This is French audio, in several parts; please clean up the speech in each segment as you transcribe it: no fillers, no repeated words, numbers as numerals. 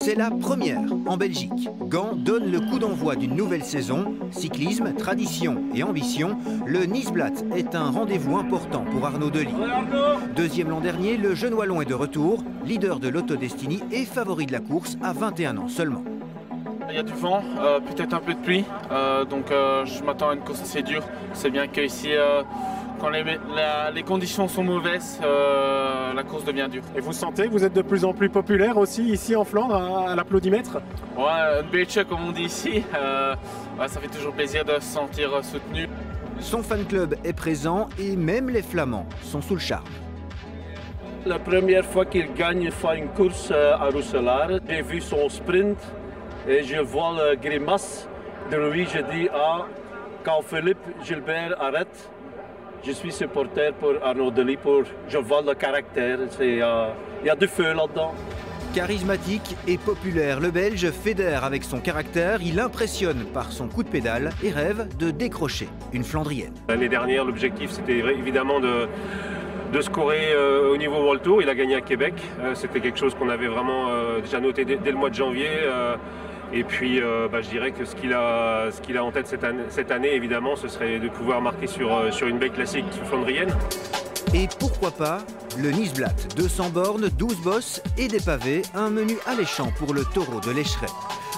C'est la première en Belgique. Gand donne le coup d'envoi d'une nouvelle saison. Cyclisme, tradition et ambition, le Nieuwsblad est un rendez-vous important pour Arnaud Delis. Deuxième l'an dernier, le jeune Wallon est de retour, leader de l'Auto-Destiny et favori de la course à 21 ans seulement. Il y a du vent, peut-être un peu de pluie, donc je m'attends à une course assez dure. C'est bien qu'ici, quand les conditions sont mauvaises, la course devient dure. Et vous sentez que vous êtes de plus en plus populaire aussi ici en Flandre à l'applaudimètre? Ouais, un beetje comme on dit ici, ça fait toujours plaisir de se sentir soutenu. Son fan club est présent et même les Flamands sont sous le charme. La première fois qu'il gagne une course à Roeselare, j'ai vu son sprint et je vois la grimace de lui. Je dis, quand Philippe Gilbert arrête, je suis supporter pour Arnaud Delis, je vois le caractère, il y a du feu là-dedans. Charismatique et populaire, le Belge fédère avec son caractère, il impressionne par son coup de pédale et rêve de décrocher une Flandrienne. L'année dernière, l'objectif c'était évidemment de scorer au niveau World Tour. Il a gagné à Québec, c'était quelque chose qu'on avait vraiment déjà noté dès le mois de janvier. Et puis je dirais que ce qu'il a en tête cette année, évidemment, ce serait de pouvoir marquer sur une belle classique flandrienne. Et pourquoi pas le Nieuwsblad, 200 bornes, 12 bosses et des pavés, un menu alléchant pour le taureau de l'Escheret.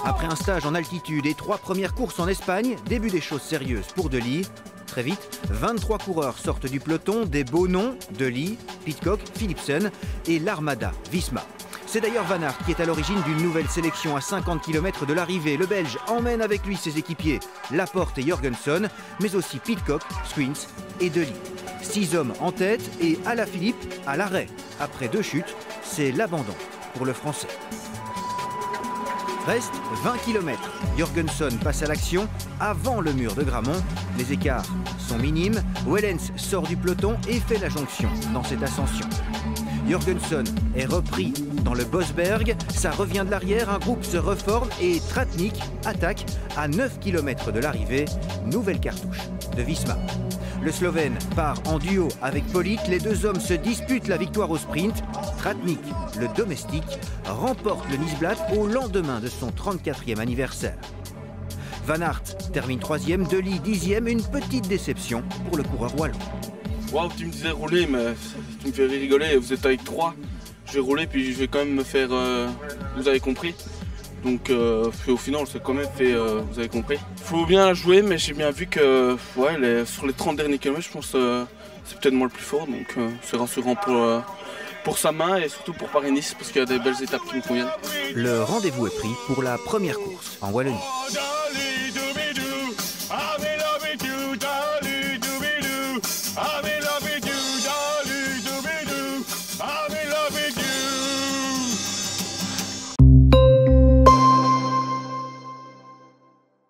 Après un stage en altitude et 3 premières courses en Espagne, début des choses sérieuses pour Delis. Très vite, 23 coureurs sortent du peloton, des beaux noms, Delis, Pidcock, Philipsen et l'Armada Visma. C'est d'ailleurs Van Aert qui est à l'origine d'une nouvelle sélection à 50 km de l'arrivée. Le Belge emmène avec lui ses équipiers Laporte et Jorgensen, mais aussi Pidcock, Swins et Delis. 6 hommes en tête et Alaphilippe à l'arrêt. Après 2 chutes, c'est l'abandon pour le Français. Reste 20 km. Jorgensen passe à l'action avant le mur de Grammont. Les écarts sont minimes. Wellens sort du peloton et fait la jonction dans cette ascension. Jorgensen est repris dans le Bosberg. Ça revient de l'arrière, un groupe se reforme et Tratnik attaque à 9 km de l'arrivée. Nouvelle cartouche de Visma. Le Slovène part en duo avec Polic. Les deux hommes se disputent la victoire au sprint. Tratnik, le domestique, remporte le Nieuwsblad au lendemain de son 34e anniversaire. Van Aert termine 3e, Delis 10e, une petite déception pour le coureur wallon. Waouh, tu me disais rouler, mais tu me fais rigoler, vous êtes avec 3. Je vais rouler, puis je vais quand même me faire... vous avez compris. Donc au final, c'est quand même fait, vous avez compris. Il faut bien la jouer, mais j'ai bien vu que sur les 30 derniers kilomètres, je pense que c'est peut-être moi le plus fort. Donc c'est rassurant pour sa main et surtout pour Paris-Nice, parce qu'il y a des belles étapes qui me conviennent. Le rendez-vous est pris pour la première course en Wallonie.